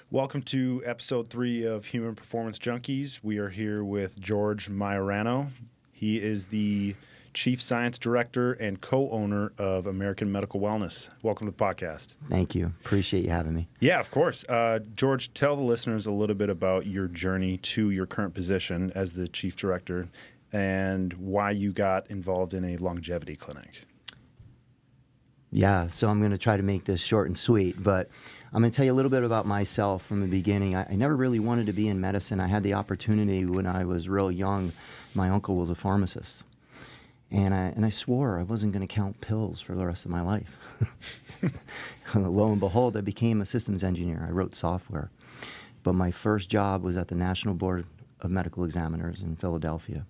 Welcome to episode 3 of Human Performance Junkies. We are here with George Maiorano. He is the Chief Science Director and co-owner of American Medical Wellness. Welcome to the podcast. Thank you. Appreciate you having me. Yeah, of course. George, tell the listeners a little bit about your journey to your current position as the Chief Director and why you got involved in a longevity clinic. Yeah, so I'm going to try to make this short and sweet, but I'm going to tell you a little bit about myself from the beginning. I never really wanted to be in medicine. I had the opportunity when I was real young. My uncle was a pharmacist, and I swore I wasn't going to count pills for the rest of my life. Lo and behold, I became a systems engineer. I wrote software, but my first job was at the National Board of Medical Examiners in Philadelphia.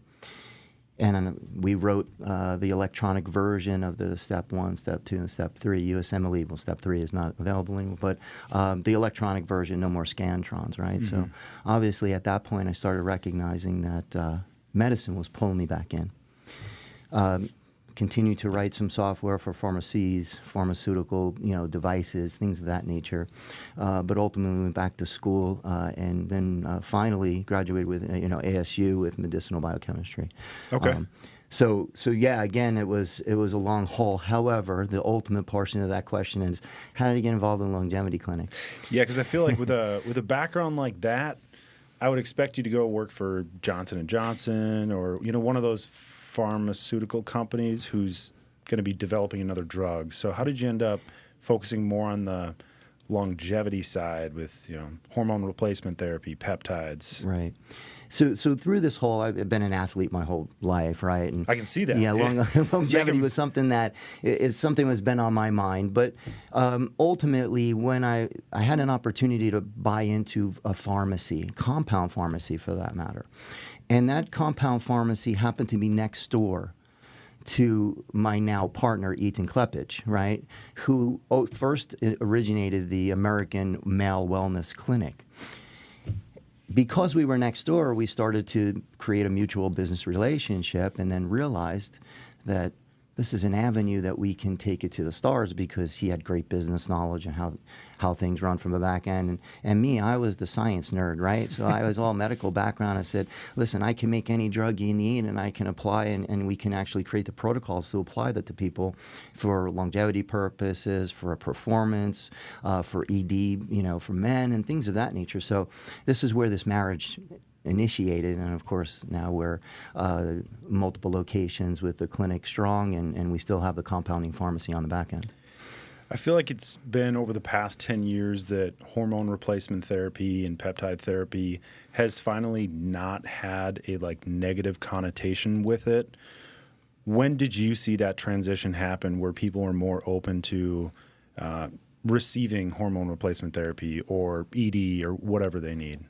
And we wrote the electronic version of the Step 1, Step 2, and Step 3, USMLE. Well, Step 3 is not available anymore, but the electronic version, no more Scantrons, right? Mm-hmm. So obviously at that point I started recognizing that medicine was pulling me back in. Continued to write some software for pharmacies, pharmaceutical, devices, things of that nature. But ultimately went back to school and then finally graduated with, ASU with Medicinal Biochemistry. Okay. So yeah, again, it was a long haul. However, the ultimate portion of that question is, how did you get involved in a longevity clinic? Yeah, because I feel like with a background like that, I would expect you to go work for Johnson & Johnson or, one of those pharmaceutical companies who's going to be developing another drug. So how did you end up focusing more on the longevity side with, hormone replacement therapy, peptides? Right. So through this whole, I've been an athlete my whole life, right? And I can see that. Yeah, longevity was something that is something that's been on my mind. But ultimately, when I had an opportunity to buy into a pharmacy, compound pharmacy for that matter, and that compound pharmacy happened to be next door to my now partner, Ethan Klepich, right, who first originated the American Male Wellness Clinic. Because we were next door, we started to create a mutual business relationship and then realized that this is an avenue that we can take it to the stars because he had great business knowledge and how things run from the back end. And me, I was the science nerd, right? So I was all medical background. I said, listen, I can make any drug you need and I can apply and we can actually create the protocols to apply that to people for longevity purposes, for performance, for ED, for men and things of that nature. So this is where this marriage initiated, and of course now we're multiple locations with the clinic strong, and we still have the compounding pharmacy on the back end. I feel like it's been over the past 10 years that hormone replacement therapy and peptide therapy has finally not had a negative connotation with it. When did you see that transition happen where people are more open to receiving hormone replacement therapy or ED or whatever they need?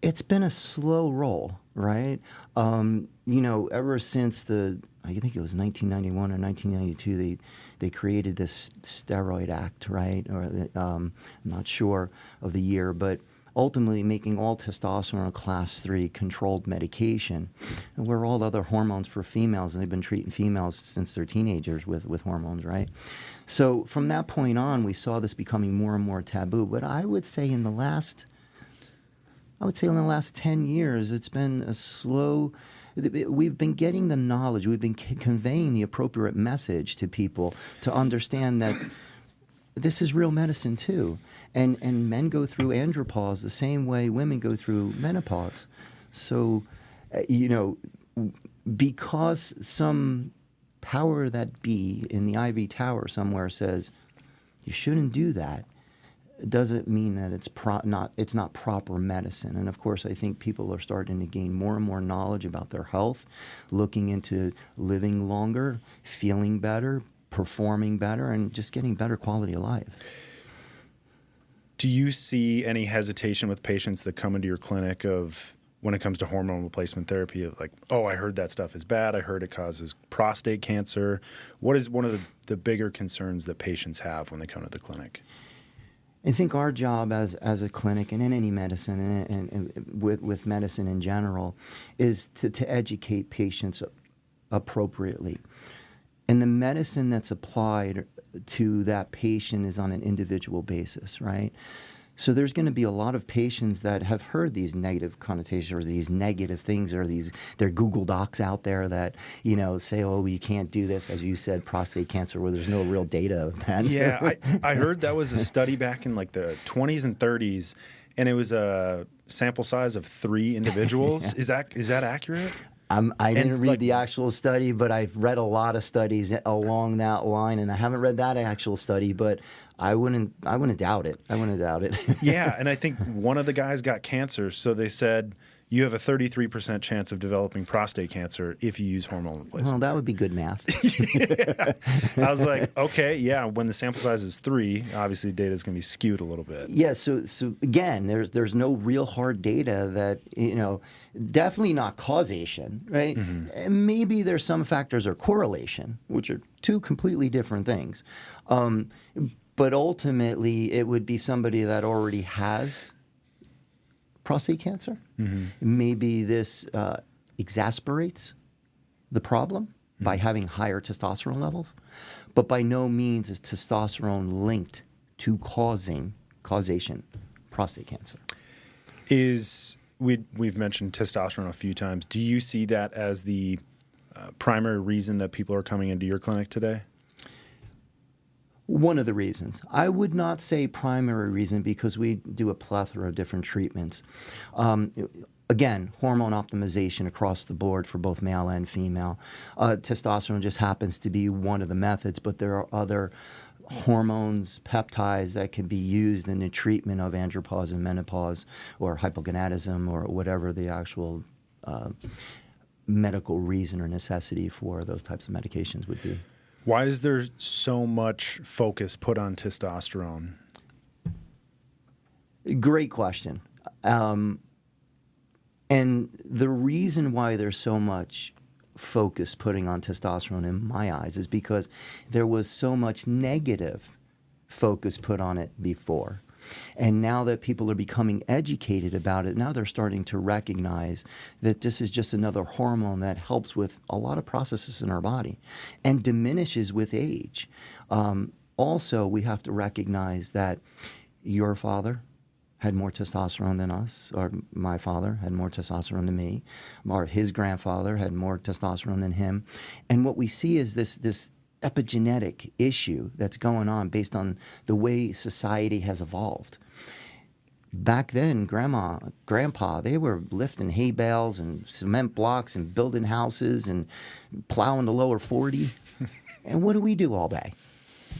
It's been a slow roll, right? Ever since I think it was 1991 or 1992, they created this steroid act, right? Or I'm not sure of the year, but ultimately making all testosterone a class 3 controlled medication, and where all other hormones for females, and they've been treating females since they're teenagers with hormones, right? So from that point on, we saw this becoming more and more taboo. But I would say in the last 10 years, it's been a slow. We've been getting the knowledge. We've been conveying the appropriate message to people to understand that this is real medicine too. And men go through andropause the same way women go through menopause. So, because some power that be in the ivory tower somewhere says you shouldn't do that, doesn't mean that it's not proper medicine. And of course, I think people are starting to gain more and more knowledge about their health, looking into living longer, feeling better, performing better, and just getting better quality of life. Do you see any hesitation with patients that come into your clinic when it comes to hormone replacement therapy of I heard that stuff is bad, I heard it causes prostate cancer? What is one of the bigger concerns that patients have when they come to the clinic? I think our job as a clinic and in any medicine and with medicine in general is to educate patients appropriately. And the medicine that's applied to that patient is on an individual basis, right? So there's going to be a lot of patients that have heard these negative connotations or these negative things or there are Google Docs out there that, say, oh, you can't do this, as you said, prostate cancer, where there's no real data of that. Yeah, I heard that was a study back in like the 20s and 30s, and it was a sample size of 3 individuals. Yeah. Is that accurate? I didn't read the actual study, but I've read a lot of studies along that line, and I haven't read that actual study, but I wouldn't doubt it. I wouldn't doubt it. Yeah, and I think one of the guys got cancer, so they said you have a 33% chance of developing prostate cancer if you use hormone replacement. Well, that would be good math. Yeah. I was like, okay, yeah, when the sample size is 3, obviously data is going to be skewed a little bit. Yeah, so again, there's no real hard data that, definitely not causation, right? Mm-hmm. And maybe there's some factors or correlation, which are 2 completely different things. But ultimately, it would be somebody that already has prostate cancer. Mm-hmm. Maybe this exacerbates the problem by having higher testosterone levels, but by no means is testosterone linked to causation prostate cancer. We've mentioned testosterone a few times. Do you see that as the primary reason that people are coming into your clinic today? One of the reasons. I would not say primary reason because we do a plethora of different treatments. Again, hormone optimization across the board for both male and female. Testosterone just happens to be one of the methods, but there are other hormones, peptides that can be used in the treatment of andropause and menopause or hypogonadism or whatever the actual medical reason or necessity for those types of medications would be. Why is there so much focus put on testosterone? Great question. And the reason why there's so much focus putting on testosterone in my eyes is because there was so much negative focus put on it before. And now that people are becoming educated about it, now they're starting to recognize that this is just another hormone that helps with a lot of processes in our body and diminishes with age. Also, we have to recognize that your father had more testosterone than us, or my father had more testosterone than me, or his grandfather had more testosterone than him. And what we see is this epigenetic issue that's going on based on the way society has evolved. Back then, grandma, grandpa, they were lifting hay bales and cement blocks and building houses and plowing the lower 40. And what do we do all day?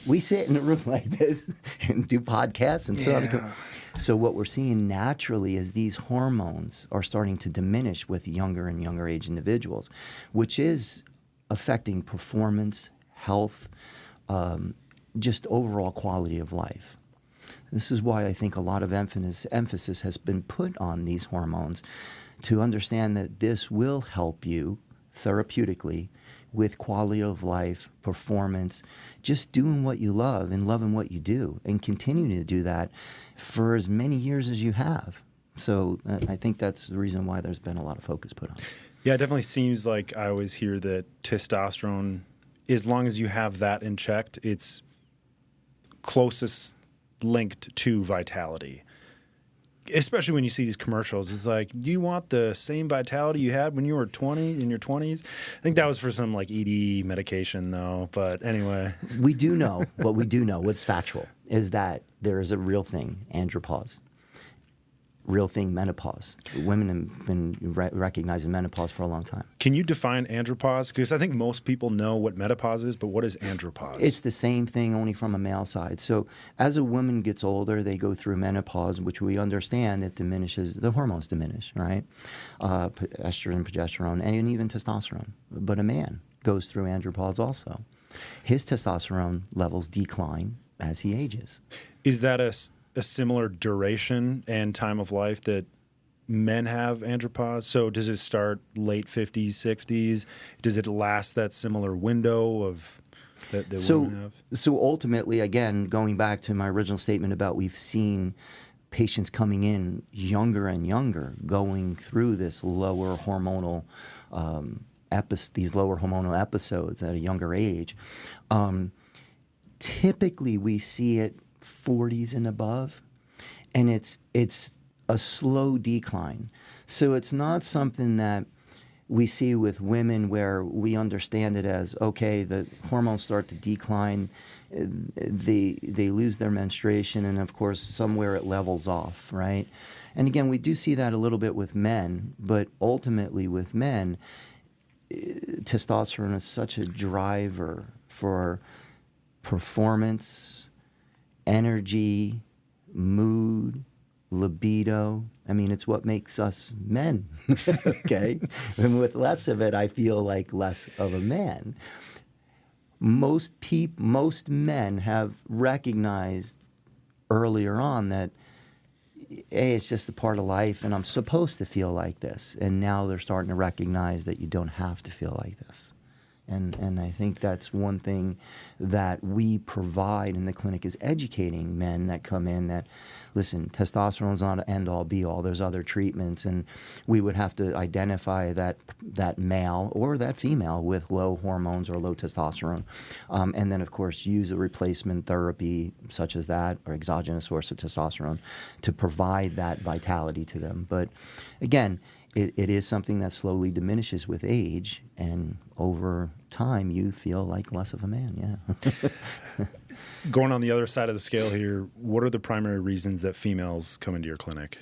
We sit in a room like this and do podcasts and so what we're seeing naturally is these hormones are starting to diminish with younger and younger age individuals, which is affecting performance, health, just overall quality of life. This is why I think a lot of emphasis has been put on these hormones to understand that this will help you therapeutically with quality of life, performance, just doing what you love and loving what you do and continuing to do that for as many years as you have. So I think that's the reason why there's been a lot of focus put on it. Yeah, it definitely seems like I always hear that testosterone, as long as you have that in check, it's closest linked to vitality. Especially when you see these commercials, it's like, do you want the same vitality you had when you were in your 20s? I think that was for some like ED medication though, but anyway. We do know, what's factual is that there is a real thing, andropause. Real thing, menopause. Women have been recognizing menopause for a long time. Can you define andropause? Because I think most people know what menopause is, but what is andropause? It's the same thing, only from a male side. So as a woman gets older, they go through menopause, which we understand it diminishes, the hormones diminish, right? Estrogen, progesterone, and even testosterone. But a man goes through andropause also. His testosterone levels decline as he ages. Is that a similar duration and time of life that men have andropause? So does it start late 50s, 60s? Does it last that similar window of that women have? So ultimately, again, going back to my original statement about we've seen patients coming in younger and younger going through this lower hormonal these lower hormonal episodes at a younger age. Typically, we see it 40s and above, and it's a slow decline. So it's not something that we see with women where we understand it as, okay, the hormones start to decline, they lose their menstruation, and of course somewhere it levels off, right? And again, we do see that a little bit with men, but ultimately with men, testosterone is such a driver for performance, energy, mood, libido. I mean, it's what makes us men, okay? And with less of it, I feel like less of a man. Most men have recognized earlier on that, hey, it's just a part of life and I'm supposed to feel like this. And now they're starting to recognize that you don't have to feel like this. And I think that's one thing that we provide in the clinic is educating men that come in that, listen, testosterone's not an end-all, be-all. There's other treatments, and we would have to identify that male or that female with low hormones or low testosterone. And then, of course, use a replacement therapy such as that or exogenous source of testosterone to provide that vitality to them. But again, it is something that slowly diminishes with age, and over time you feel like less of a man, yeah. Going on the other side of the scale here, what are the primary reasons that females come into your clinic?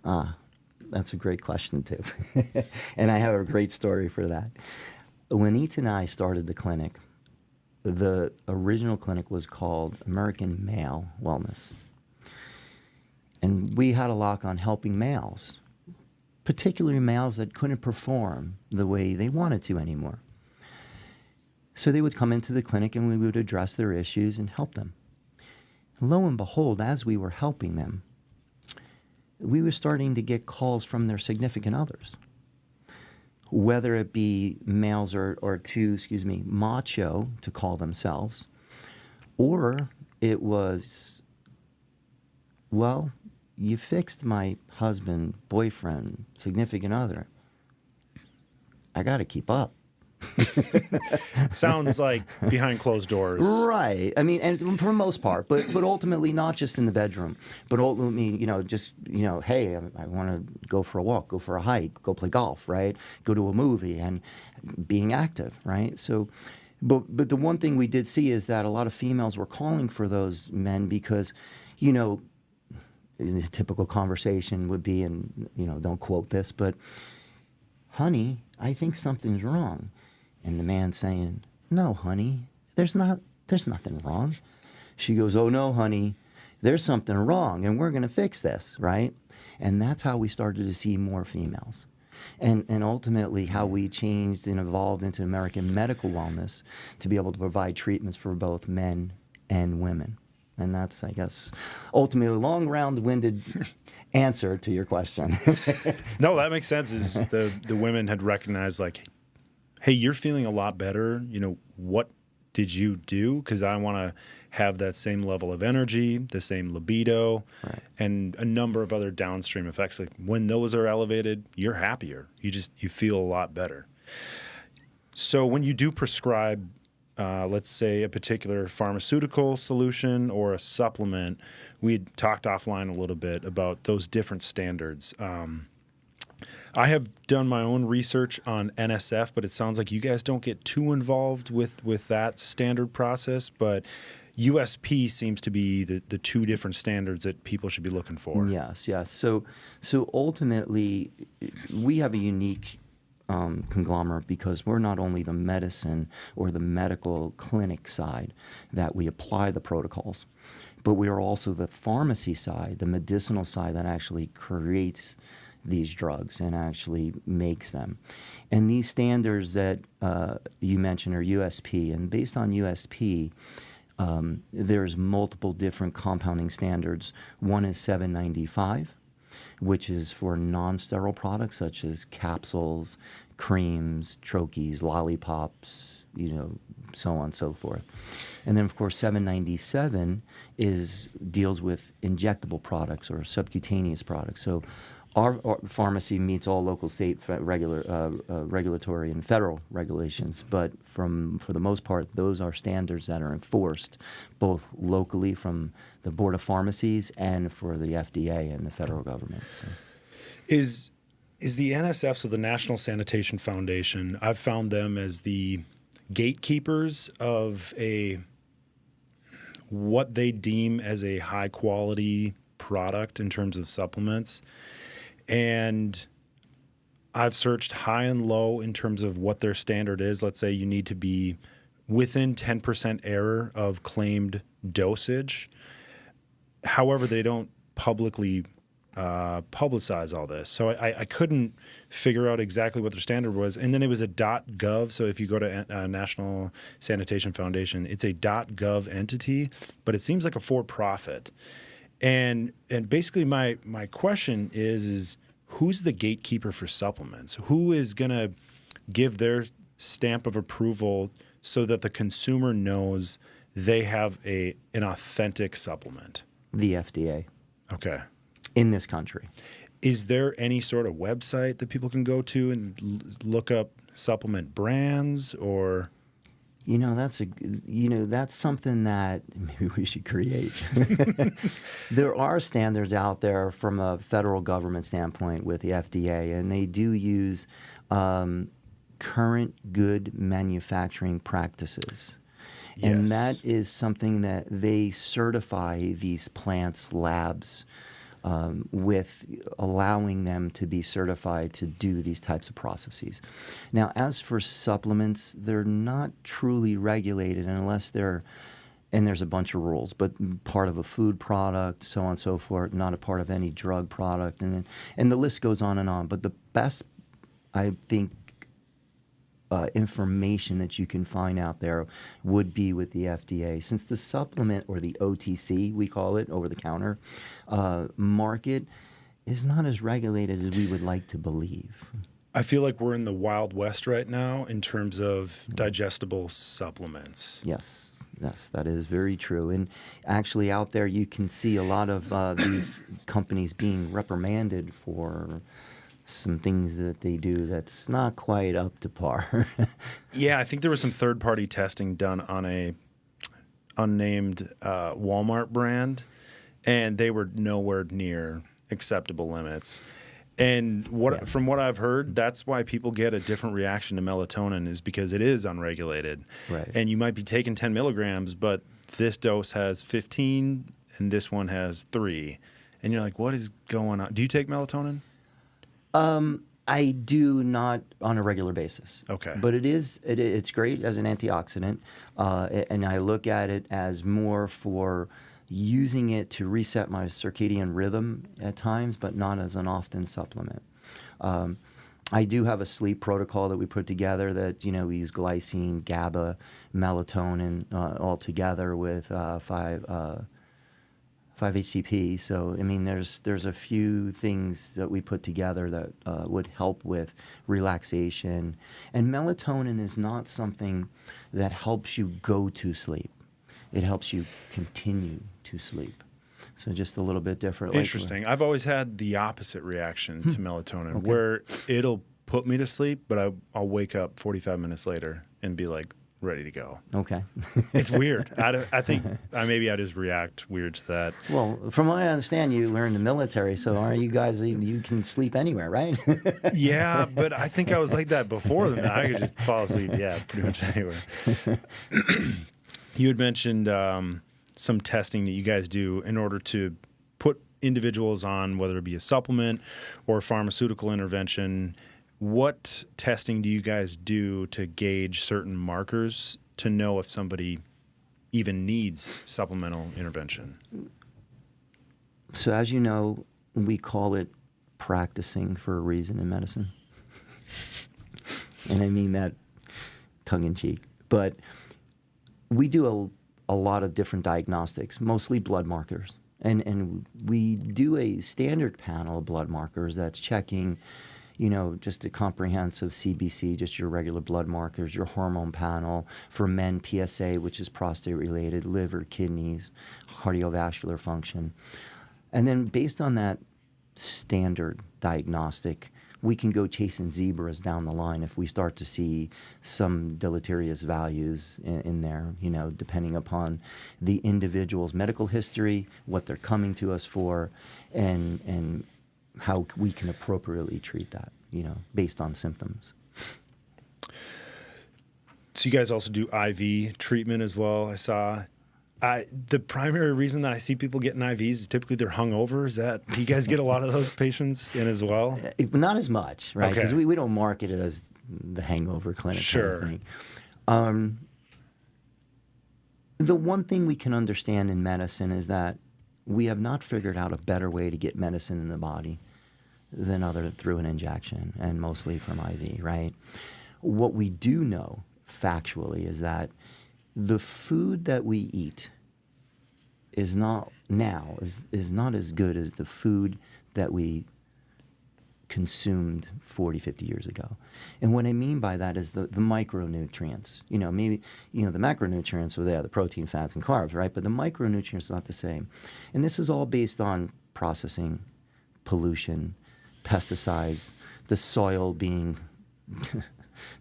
That's a great question, too. And I have a great story for that. When Eat and I started the clinic, the original clinic was called American Male Wellness. And we had a lock on helping males, particularly males that couldn't perform the way they wanted to anymore. So they would come into the clinic and we would address their issues and help them. Lo and behold, as we were helping them, we were starting to get calls from their significant others, whether it be males or too macho to call themselves, or it was, well, you fixed my husband, boyfriend, significant other. I got to keep up. Sounds like behind closed doors. Right. I mean, and for the most part, but ultimately not just in the bedroom, but ultimately, hey, I want to go for a walk, go for a hike, go play golf, right? Go to a movie and being active, right? So, but the one thing we did see is that a lot of females were calling for those men because, a typical conversation would be, and don't quote this, but honey, I think something's wrong. And the man saying, no, honey, there's nothing wrong. She goes, oh no, honey, there's something wrong and we're going to fix this, right? And that's how we started to see more females. And ultimately how we changed and evolved into American medical wellness to be able to provide treatments for both men and women. And that's, I guess, ultimately a long, round-winded answer to your question. No, that makes sense. Is the women had recognized, like, hey, you're feeling a lot better. What did you do? Because I want to have that same level of energy, the same libido, right, and a number of other downstream effects. Like when those are elevated, you're happier. You feel a lot better. So when you do prescribe, let's say, a particular pharmaceutical solution or a supplement, we had talked offline a little bit about those different standards. I have done my own research on NSF, but it sounds like you guys don't get too involved with that standard process, but USP seems to be the two different standards that people should be looking for. Yes. So ultimately, we have a unique conglomerate because we're not only the medicine or the medical clinic side that we apply the protocols, but we are also the pharmacy side, the medicinal side that actually creates these drugs and actually makes them. And these standards that you mentioned are USP, and based on USP, there's multiple different compounding standards. One is 795, which is for non-sterile products such as capsules, creams, troches, lollipops, so on and so forth. And then, of course, 797 deals with injectable products or subcutaneous products. So Our pharmacy meets all local, state, regulatory, and federal regulations. But for the most part, those are standards that are enforced both locally from the Board of Pharmacies and for the FDA and the federal government. So. Is the NSF, so the National Sanitation Foundation, I've found them as the gatekeepers of what they deem as a high quality product in terms of supplements. And I've searched high and low in terms of what their standard is. Let's say you need to be within 10% error of claimed dosage. However, they don't publicly publicize all this. So I couldn't figure out exactly what their standard was. And then it was a .gov. So if you go to National Sanitation Foundation, it's a .gov entity, but it seems like a for-profit. And basically my question is who's the gatekeeper for supplements? Who is going to give their stamp of approval so that the consumer knows they have an authentic supplement? The FDA. Okay. In this country. Is there any sort of website that people can go to and look up supplement brands or... That's something that maybe we should create. There are standards out there from a federal government standpoint with the FDA, and they do use current good manufacturing practices. Yes. And that is something that they certify these plants, labs, with allowing them to be certified to do these types of processes. Now, as for supplements, they're not truly regulated unless they're, and there's a bunch of rules, but part of a food product, so on and so forth, not a part of any drug product, and the list goes on and on. But the best, I think, information that you can find out there would be with the FDA. Since the supplement, or the OTC, we call it, over-the-counter market, is not as regulated as we would like to believe. I feel like we're in the Wild West right now in terms of digestible supplements. Yes, that is very true. And actually out there you can see a lot of these companies being reprimanded for some things that they do that's not quite up to par. Yeah, I think there was some third-party testing done on a unnamed Walmart brand, and they were nowhere near acceptable limits. And from what I've heard, that's why people get a different reaction to melatonin, is because it is unregulated. Right. And you might be taking 10 milligrams, but this dose has 15 and this one has 3. And you're like, what is going on? Do you take melatonin? I do not on a regular basis. Okay. But it's great as an antioxidant, and I look at it as more for using it to reset my circadian rhythm at times, but not as an often supplement. I do have a sleep protocol that we put together that, we use glycine, GABA, melatonin all together with 5-HTP. So, I mean, there's a few things that we put together that would help with relaxation. And melatonin is not something that helps you go to sleep. It helps you continue to sleep. So just a little bit different. Interesting. I've always had the opposite reaction to melatonin, where it'll put me to sleep, but I'll wake up 45 minutes later and be like, ready to go. Okay. It's weird. I think maybe I just react weird to that. Well, from what I understand, you were in the military, so aren't you guys, you can sleep anywhere, right? Yeah, but I think I was like that before. I could just fall asleep, pretty much anywhere. You had mentioned some testing that you guys do in order to put individuals on, whether it be a supplement or pharmaceutical intervention. What testing do you guys do to gauge certain markers to know if somebody even needs supplemental intervention? So as you know, we call it practicing for a reason in medicine. And I mean that tongue-in-cheek. But we do a lot of different diagnostics, mostly blood markers. And we do a standard panel of blood markers that's checking, just a comprehensive CBC, just your regular blood markers, your hormone panel, for men, PSA, which is prostate-related, liver, kidneys, cardiovascular function. And then based on that standard diagnostic. We can go chasing zebras down the line if we start to see some deleterious values in there, depending upon the individual's medical history, what they're coming to us for, and how we can appropriately treat that, based on symptoms. So you guys also do IV treatment as well, I saw. The primary reason that I see people getting IVs is typically they're hungover. Do you guys get a lot of those patients in as well? Not as much, right? Because Okay. we don't market it as the hangover clinic. Sure. Kind of thing. The one thing we can understand in medicine is that we have not figured out a better way to get medicine in the body than through an injection, and mostly from IV, right? What we do know factually is that the food that we eat is not as good as the food that we consumed 40, 50 years ago. And what I mean by that is the micronutrients. Maybe, the macronutrients are there, the protein, fats, and carbs, right? But the micronutrients are not the same. And this is all based on processing, pollution, pesticides, the soil being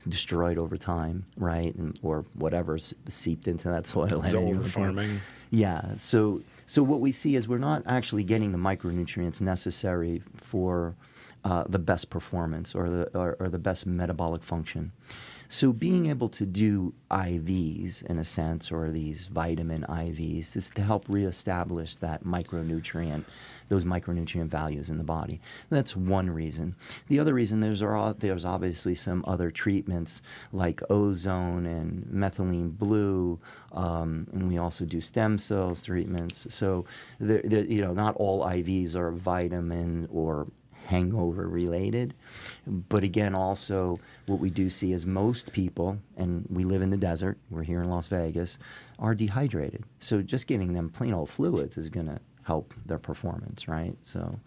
destroyed over time, right? Or whatever's seeped into that soil. It's over farming. Yeah. So what we see is we're not actually getting the micronutrients necessary for the best performance or the best metabolic function. So being able to do IVs, in a sense, or these vitamin IVs, is to help reestablish those micronutrient values in the body. That's one reason. The other reason, there's obviously some other treatments like ozone and methylene blue, and we also do stem cells treatments. So not all IVs are vitamin or hangover related. But again, also what we do see is most people, and we live in the desert, we're here in Las Vegas, are dehydrated. So just giving them plain old fluids is going to help their performance, right? So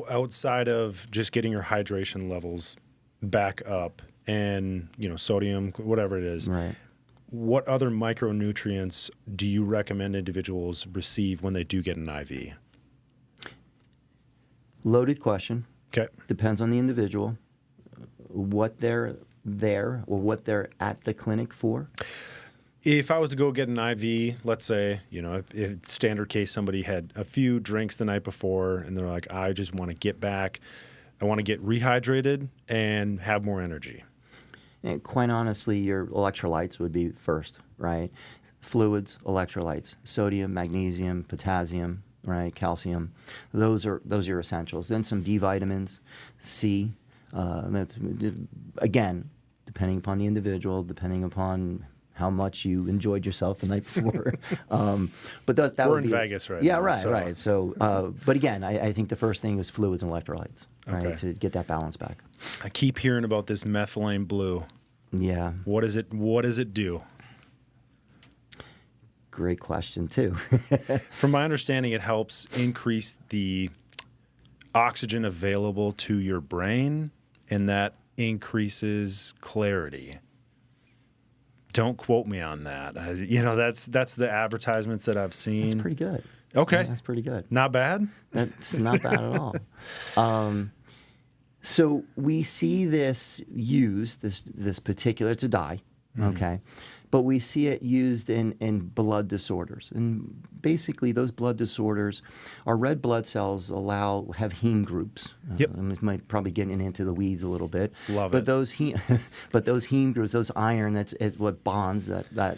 outside of just getting your hydration levels back up and, sodium, whatever it is, right. What other micronutrients do you recommend individuals receive when they do get an IV? Loaded question. Okay. Depends on the individual, what they're there or what they're at the clinic for. If I was to go get an IV, let's say, if standard case, somebody had a few drinks the night before and they're like, I just want to get back. I want to get rehydrated and have more energy. And quite honestly, your electrolytes would be first, right? Fluids, electrolytes, sodium, magnesium, potassium, right? Calcium. Those are your essentials. Then some B vitamins, C. That's, again, depending upon the individual, depending upon how much you enjoyed yourself the night before. But that We're would in be Vegas right yeah, now. right, right. So, but again, I think the first thing is fluids and electrolytes, right, Okay. to get that balance back. I keep hearing about this methylene blue. Yeah. What does it do? Great question, too. From my understanding, it helps increase the oxygen available to your brain, and that increases clarity. Don't quote me on that. That's the advertisements that I've seen. That's pretty good. Okay. Yeah, that's pretty good. Not bad? That's not bad at all. So we see this used, this particular, it's a dye, okay? But we see it used in blood disorders. And basically those blood disorders, our red blood cells have heme groups. Yep. And we might probably get into the weeds a little bit. Love but it. Those those heme groups, those iron, that's what bonds that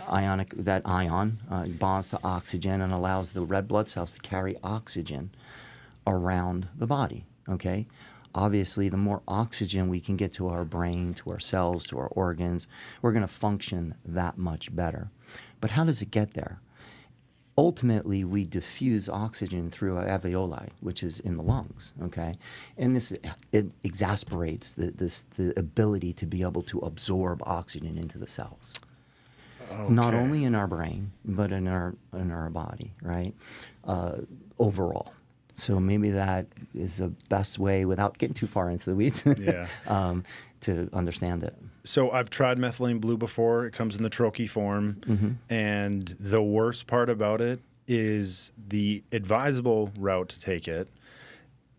ion bonds to oxygen and allows the red blood cells to carry oxygen around the body, okay? Obviously, the more oxygen we can get to our brain, to our cells, to our organs, we're going to function that much better. But how does it get there? Ultimately, we diffuse oxygen through our alveoli, which is in the lungs, okay? And it exasperates the ability to be able to absorb oxygen into the cells. Okay. Not only in our brain, but in our body, right? Overall. So maybe that is the best way, without getting too far into the weeds, Yeah. To understand it. So I've tried methylene blue before. It comes in the troche form. Mm-hmm. And the worst part about it is the advisable route to take it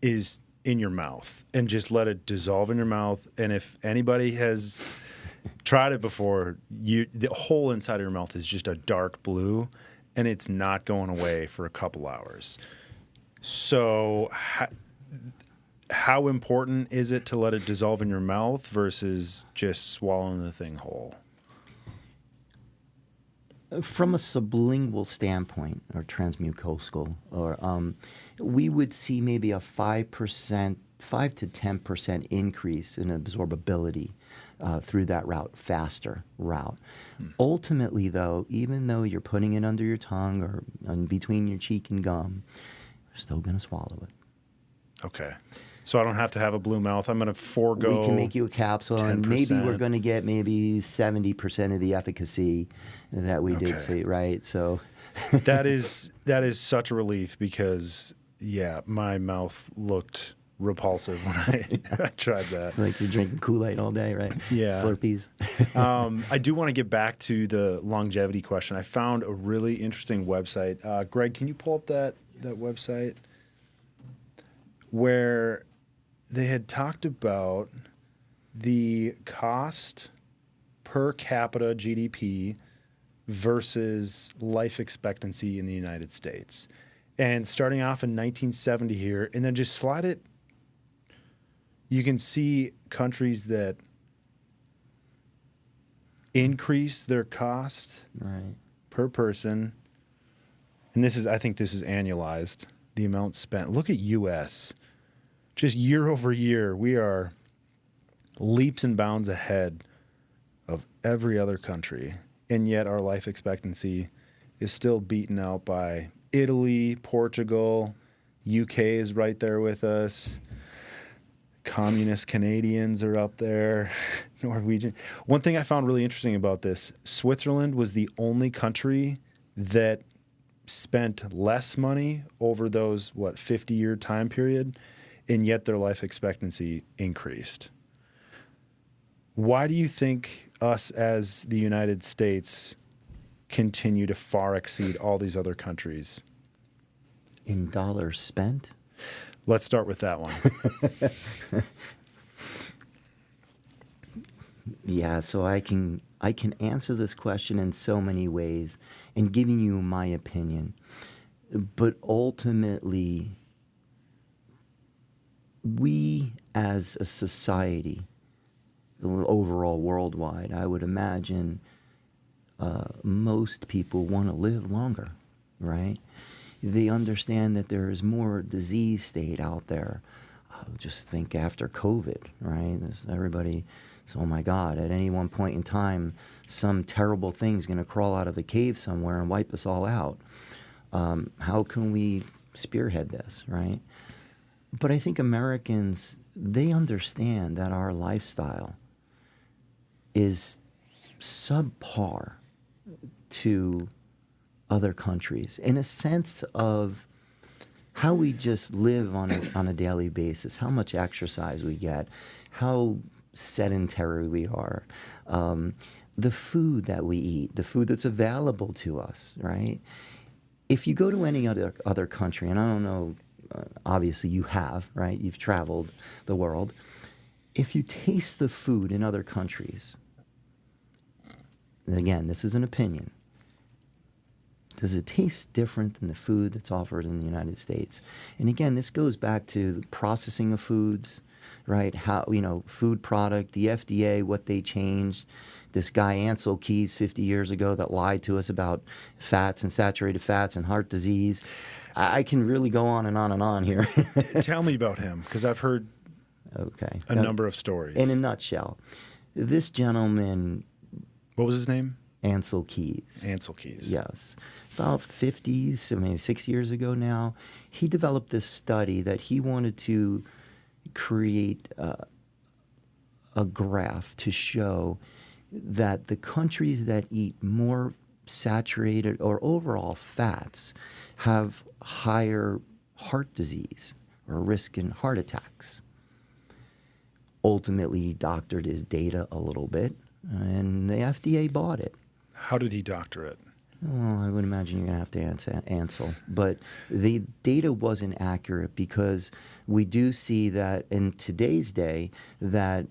is in your mouth and just let it dissolve in your mouth. And if anybody has tried it before, the whole inside of your mouth is just a dark blue, and it's not going away for a couple hours. So how important is it to let it dissolve in your mouth versus just swallowing the thing whole? From a sublingual standpoint, or transmucosal, or we would see maybe a 5 to 10% increase in absorbability through that route, faster route. Ultimately, though, even though you're putting it under your tongue or in between your cheek and gum, you're still going to swallow it. Okay. So I don't have to have a blue mouth. I'm going to forego. We can make you a capsule, 10%. And maybe we're going to get maybe 70% of the efficacy that we did see, right? So that is such a relief because, yeah, my mouth looked repulsive when I tried that. It's like you're drinking Kool-Aid all day, right? Yeah. Slurpees. I do want to get back to the longevity question. I found a really interesting website. Greg, can you pull up that website where they had talked about the cost per capita GDP versus life expectancy in the United States. And starting off in 1970 here, and then just slide it, you can see countries that increase their cost per person. And I think this is annualized, the amount spent. Look at U.S. Just year over year, we are leaps and bounds ahead of every other country. And yet our life expectancy is still beaten out by Italy, Portugal, UK is right there with us. Communist Canadians are up there, Norwegian. One thing I found really interesting about this, Switzerland was the only country that spent less money over those, 50-year time period, and yet their life expectancy increased. Why do you think us as the United States continue to far exceed all these other countries? In dollars spent? Let's start with that one. Yeah, so I can answer this question in so many ways and giving you my opinion. But ultimately, we as a society, overall worldwide, I would imagine most people want to live longer, right? They understand that there is more disease state out there. Just think after COVID, right? Everybody, oh my God, at any one point in time, some terrible thing's going to crawl out of a cave somewhere and wipe us all out. How can we spearhead this, right? But I think Americans, they understand that our lifestyle is subpar to other countries in a sense of how we just live on a daily basis, how much exercise we get, how sedentary we are, the food that we eat, the food that's available to us, right? If you go to any other country, and I don't know, obviously you have, right? You've traveled the world. If you taste the food in other countries, and again, this is an opinion, does it taste different than the food that's offered in the United States? And again, this goes back to the processing of foods, right? How, food product, the FDA, what they changed. This guy Ansel Keys 50 years ago that lied to us about fats and saturated fats and heart disease. I can really go on and on and on here. Tell me about him, because I've heard a number of stories. In a nutshell, this gentleman... What was his name? Ansel Keys. Ansel Keys. Yes. About 50, so maybe 6 years ago now, he developed this study that he wanted to create a graph to show that the countries that eat more saturated or overall fats have higher heart disease or risk in heart attacks. Ultimately, he doctored his data a little bit, and the FDA bought it. How did he doctor it? Well, I would imagine you're going to have to answer. But the data wasn't accurate because we do see that in today's day that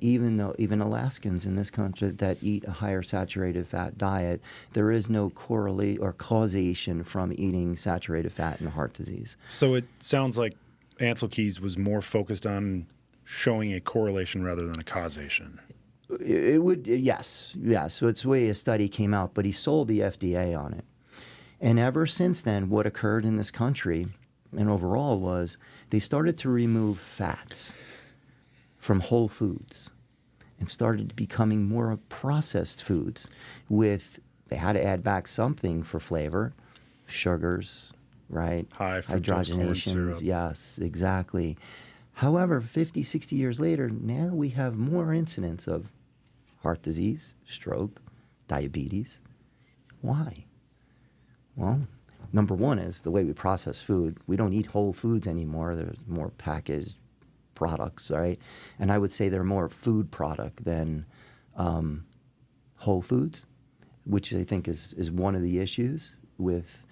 even Alaskans in this country that eat a higher saturated fat diet, there is no correlate or causation from eating saturated fat and heart disease. So it sounds like Ansel Keys was more focused on showing a correlation rather than a causation. It would, yes. So it's the way a study came out, but he sold the FDA on it. And ever since then, what occurred in this country and overall was they started to remove fats from whole foods and started becoming more processed foods they had to add back something for flavor, sugars, right? High fructose corn syrup. Yes, exactly. However, 50, 60 years later, now we have more incidents of heart disease, stroke, diabetes. Why? Well, number one is the way we process food. We don't eat whole foods anymore. There's more packaged products, right? And I would say they're more food product than whole foods, which I think is one of the issues with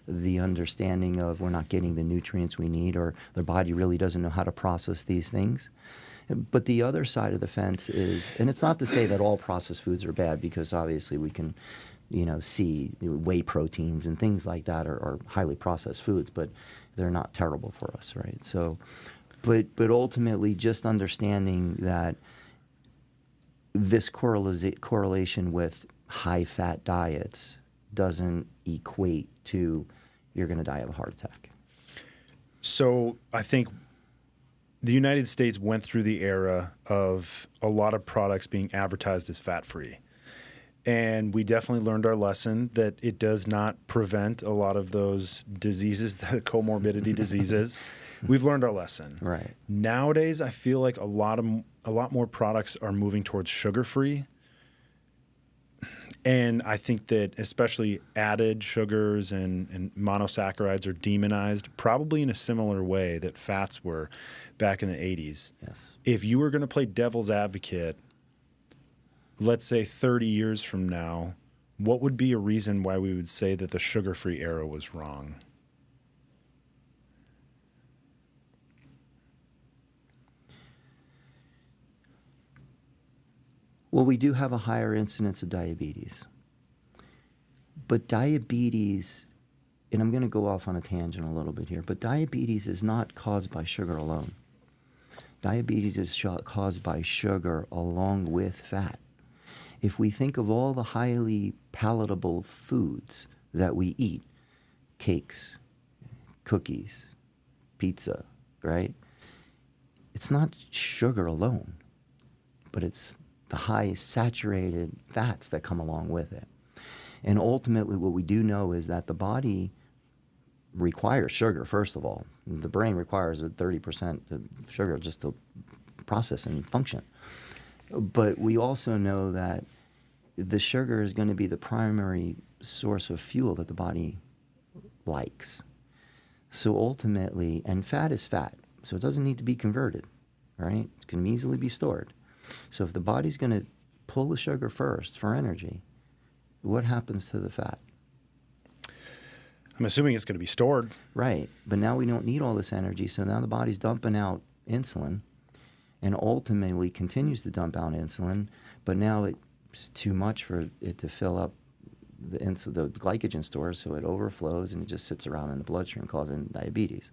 the understanding of we're not getting the nutrients we need, or the body really doesn't know how to process these things. But the other side of the fence is, and it's not to say that all processed foods are bad, because obviously we can, see whey proteins and things like that are highly processed foods, but they're not terrible for us, right? So, but ultimately just understanding that this correlation with high-fat diets doesn't equate to you're going to die of a heart attack. So I think the United States went through the era of a lot of products being advertised as fat-free. And we definitely learned our lesson that it does not prevent a lot of those diseases, the comorbidity diseases. We've learned our lesson. Right. Nowadays, I feel like a lot more products are moving towards sugar-free. And I think that especially added sugars and monosaccharides are demonized, probably in a similar way that fats were back in the 80s. Yes. If you were going to play devil's advocate, let's say 30 years from now, what would be a reason why we would say that the sugar-free era was wrong? Well, we do have a higher incidence of diabetes. But diabetes, and I'm going to go off on a tangent a little bit here, but diabetes is not caused by sugar alone. Diabetes is caused by sugar along with fat. If we think of all the highly palatable foods that we eat, cakes, cookies, pizza, right? It's not sugar alone, but it's the high saturated fats that come along with it. And ultimately what we do know is that the body requires sugar, first of all. The brain requires a 30% sugar just to process and function. But we also know that the sugar is going to be the primary source of fuel that the body likes. So ultimately, and fat is fat, so it doesn't need to be converted, right? It can easily be stored. So if the body's going to pull the sugar first for energy, what happens to the fat? I'm assuming it's going to be stored. Right. But now we don't need all this energy, so now the body's dumping out insulin and ultimately continues to dump out insulin, but now it's too much for it to fill up the glycogen stores, so it overflows and it just sits around in the bloodstream causing diabetes.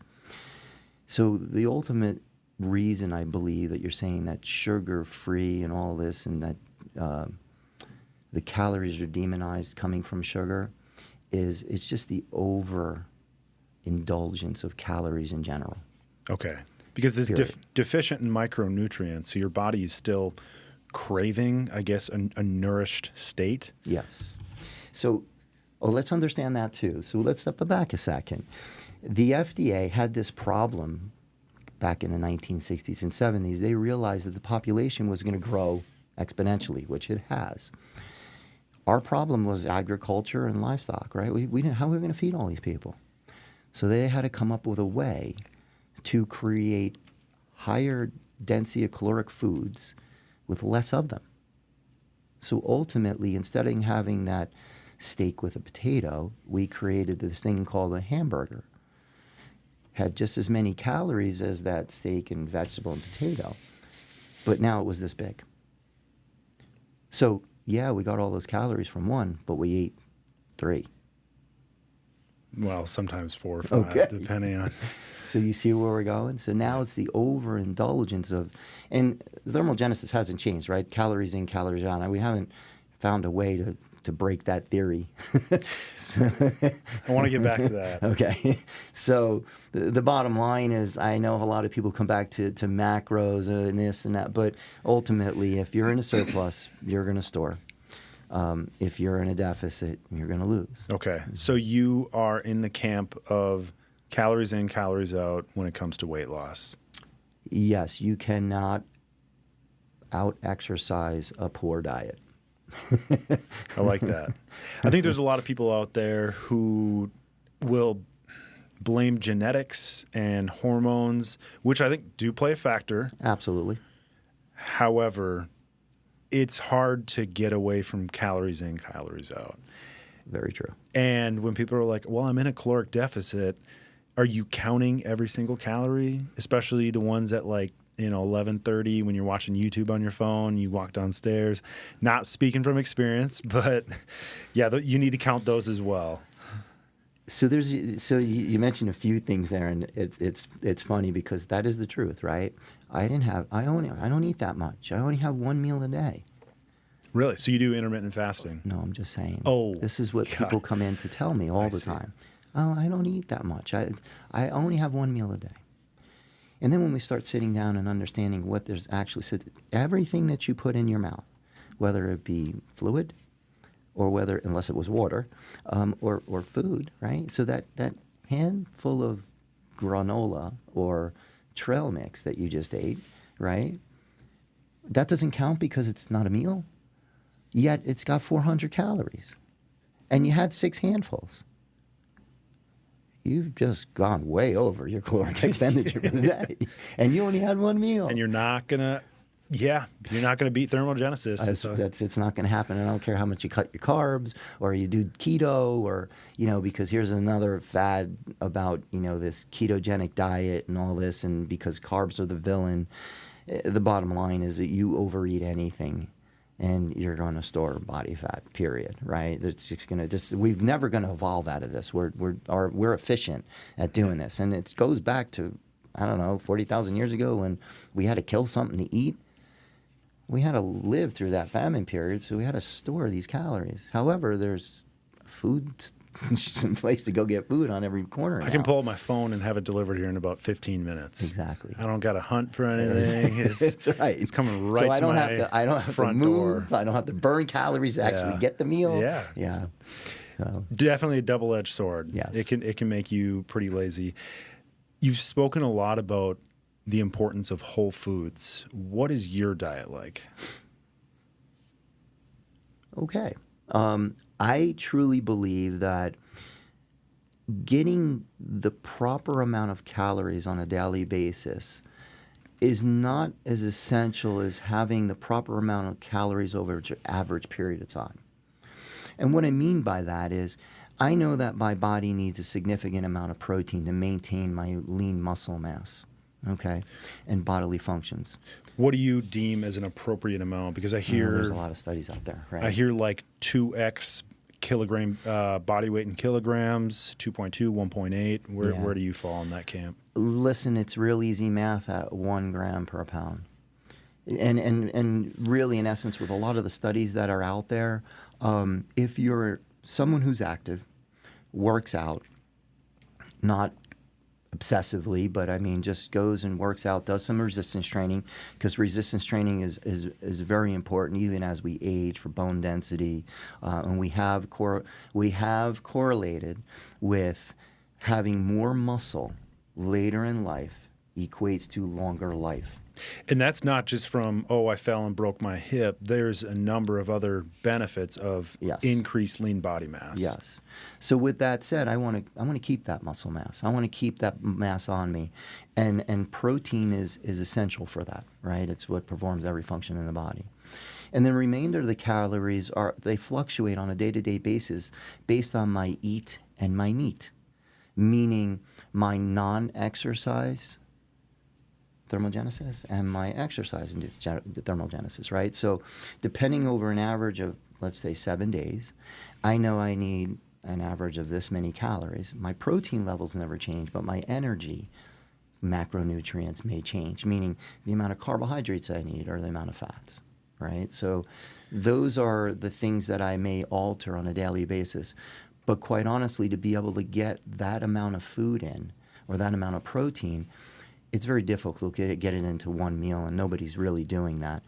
So the ultimate reason I believe that you're saying that sugar-free and all this and that the calories are demonized coming from sugar is it's just the overindulgence of calories in general. Okay. Because it's deficient in micronutrients, so your body is still craving, I guess, a nourished state? Yes. So let's understand that too. So let's step back a second. The FDA had this problem back in the 1960s and 70s. They realized that the population was going to grow exponentially, which it has. Our problem was agriculture and livestock, right? We didn't, how are we going to feed all these people? So they had to come up with a way to create higher density of caloric foods with less of them. So ultimately, instead of having that steak with a potato, we created this thing called a hamburger. Had just as many calories as that steak and vegetable and potato, but now it was this big. So, yeah, we got all those calories from one, but we ate 3. Well, sometimes 4 or 5, depending on. So you see where we're going? So now it's the overindulgence of, and thermogenesis hasn't changed, right? Calories in, calories out. And we haven't found a way to break that theory. So, I want to get back to that. Okay. So the bottom line is, I know a lot of people come back to macros and this and that, but ultimately, if you're in a surplus, you're going to store. If you're in a deficit, you're going to lose. Okay. So you are in the camp of calories in, calories out when it comes to weight loss. Yes, you cannot out-exercise a poor diet. I like that. I think there's a lot of people out there who will blame genetics and hormones, which I think do play a factor. Absolutely. However, it's hard to get away from calories in, calories out. Very true. And when people are like, well, I'm in a caloric deficit, are you counting every single calorie? Especially the ones at 11:30 when you're watching YouTube on your phone, you walk downstairs. Not speaking from experience, but yeah, you need to count those as well. So you mentioned a few things there, and it's funny because that is the truth, right? I don't eat that much. I only have 1 meal a day. Really? So you do intermittent fasting? No, I'm just saying. Oh, this is what people come in to tell me all the time. Oh, I don't eat that much. I only have 1 meal a day. And then when we start sitting down and understanding what there's actually, everything that you put in your mouth, whether it be fluid, or whether, unless it was water, or food, right? So that handful of granola or trail mix that you just ate, right? That doesn't count because it's not a meal. Yet it's got 400 calories. And you had 6 handfuls. You've just gone way over your caloric expenditure for the day. And you only had 1 meal. And you're not going to beat thermogenesis. It's not going to happen. I don't care how much you cut your carbs or you do keto or, because here's another fad about, this ketogenic diet and all this, and because carbs are the villain. The bottom line is that you overeat anything and you're going to store body fat, period, right? It's just going to we've never going to evolve out of this. We're efficient at doing this. And it goes back to, 40,000 years ago when we had to kill something to eat. We had to live through that famine period, so we had to store these calories. However, there's food, some place to go get food on every corner now. I can pull up my phone and have it delivered here in about 15 minutes. Exactly. I don't got to hunt for anything. That's right. It's coming right to my I don't have front to move. door. I don't have to burn calories to actually get the meal. Yeah. Yeah. So. Definitely a double-edged sword. Yes. It can make you pretty lazy. You've spoken a lot about the importance of whole foods. What is your diet like? Okay. I truly believe that getting the proper amount of calories on a daily basis is not as essential as having the proper amount of calories over an average period of time. And what I mean by that is, I know that my body needs a significant amount of protein to maintain my lean muscle mass, okay, and bodily functions. What do you deem as an appropriate amount? Because I hear there's a lot of studies out there, right? I hear 2x kilogram body weight in kilograms, 2.2, 1.8. Where do you fall in that camp? Listen, it's real easy math at 1 gram per pound. And really, in essence, with a lot of the studies that are out there, if you're someone who's active, works out, not obsessively, but just goes and works out, does some resistance training, because resistance training is very important even as we age for bone density, and we have correlated with having more muscle later in life equates to longer life. And that's not just from, I fell and broke my hip. There's a number of other benefits of increased lean body mass. Yes. So with that said, I want to keep that muscle mass. I want to keep that mass on me. And protein is essential for that, right? It's what performs every function in the body. And the remainder of the calories they fluctuate on a day-to-day basis based on my eat and my NEAT, meaning my non-exercise thermogenesis and my exercise thermogenesis, right? So depending over an average of, let's say, 7 days, I know I need an average of this many calories. My protein levels never change, but my energy macronutrients may change, meaning the amount of carbohydrates I need or the amount of fats, right? So those are the things that I may alter on a daily basis. But quite honestly, to be able to get that amount of food in or that amount of protein, it's very difficult to get it into one meal, and nobody's really doing that.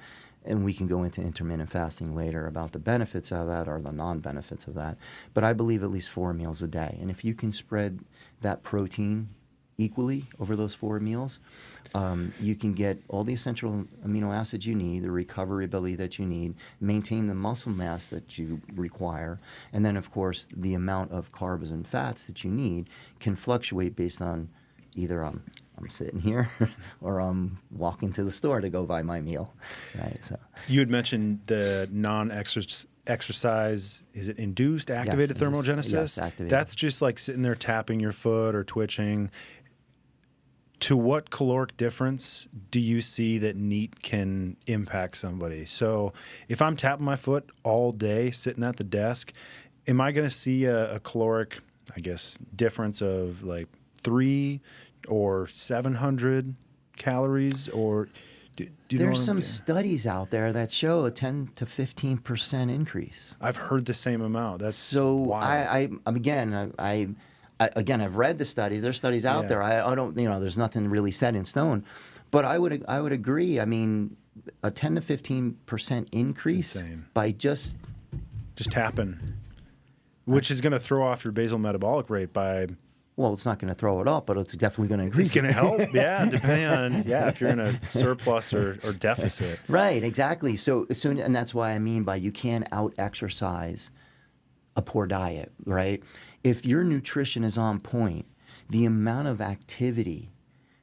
And we can go into intermittent fasting later about the benefits of that or the non-benefits of that. But I believe at least 4 meals a day. And if you can spread that protein equally over those 4 meals, you can get all the essential amino acids you need, the recovery ability that you need, maintain the muscle mass that you require, and then, of course, the amount of carbs and fats that you need can fluctuate based on either I'm sitting here or I'm walking to the store to go buy my meal, right? So you had mentioned the non-exercise, is it induced, activated thermogenesis? Yes, activated. That's just like sitting there tapping your foot or twitching. To what caloric difference do you see that NEAT can impact somebody? So if I'm tapping my foot all day sitting at the desk, am I going to see a caloric, I guess, difference of like 3 or 700 calories? Or do you know There's some studies out there that show a 10 to 15% increase. I've heard the same amount. That's so wild. Again, I've read the studies. There's studies out there. I don't, there's nothing really set in stone, but I would agree. I mean, a 10 to 15% increase by just tapping, which is going to throw off your basal metabolic rate by. Well, it's not going to throw it off, but it's definitely going to increase. It's going to help, depending on if you're in a surplus or deficit. Right, exactly. So, and that's why I mean by you can out-exercise a poor diet, right? If your nutrition is on point, the amount of activity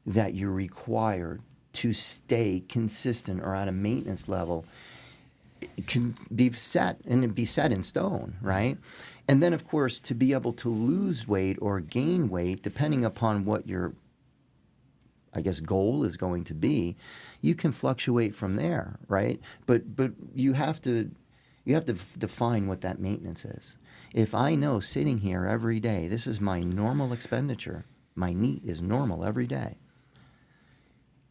that you require to stay consistent or at a maintenance level can be set in stone, right? And then, of course, to be able to lose weight or gain weight, depending upon what your, I guess, goal is going to be, you can fluctuate from there, right? But you have to define what that maintenance is. If I know sitting here every day, this is my normal expenditure, my NEAT is normal every day,